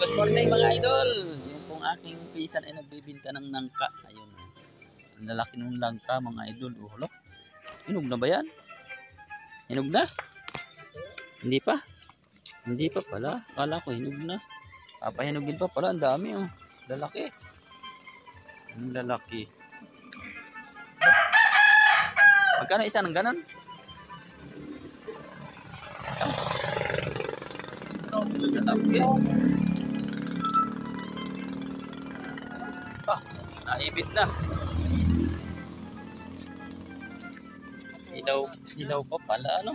Good morning mga idol. Yung pong aking pisan ay nagbibinta ng nangka. Ayun. Ang lalaki ng langka mga idol. Oh, hala. Hinog na ba yan? Hinog na? Hindi pa? Hindi pa pala. Kala ko hinog na. Papahinugin pa pala. Ang dami oh. Lalaki. Ang lalaki. Magkano isa ng ganon? Naibit na. Ilaw pa pala ano?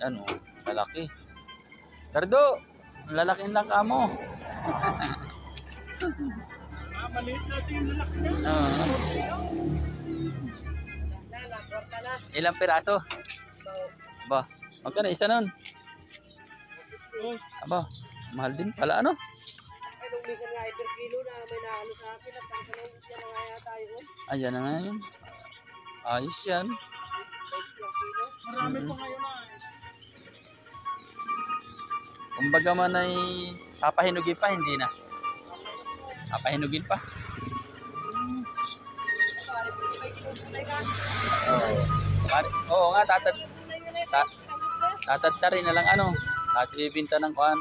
Ano? Lalaki. Cardo! Lalaking lang ka mo. Maliit natin yung lalaki niya. Ilang piraso? Ba, magkano isa nun? Aba, mahal din pala ano? Ay, nung minsan nga per kilo na may nahalo sa akin at ang tanong siya na kaya tayo. Ayan na nga yun. Ayos yan. 20 kilo. Marami pa ngayon na. Kumbaga man ay papahinugin pa, hindi na. Papahinugin pa. Oo nga, tatadtarin na lang ano. Tapos ibibinta ng kuan.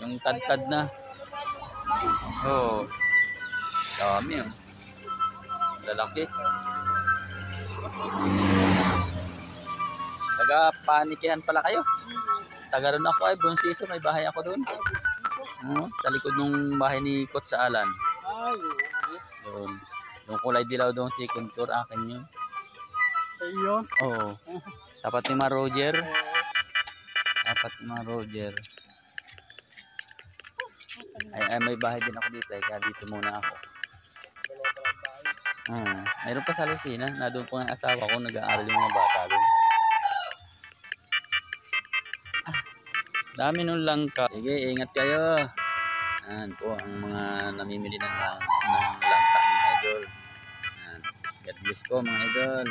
Yung tadtad na. Oo. Dami yun. Lalaki. Taga panikihan pala kayo. Taga ron ako ay Bonsiso, may bahay ako doon. Sa likod ng bahay ni Coach Alan. Doon. Yung kulay dilaw doon second floor, akin yun. Ayun. Oo. Tapat ni Ma Roger. Tapat ni Ma Roger. Ay, may bahay din ako dito. Kaya dito muna ako. Mayroon pa sa Lucena. Na doon po ang asawa ko. Nag-aaral yung mga bata doon. Dami nung langka. Sige, ingat kayo. Yan po ang mga namimili ng langka mga idol. Yan. God bless po mga idol.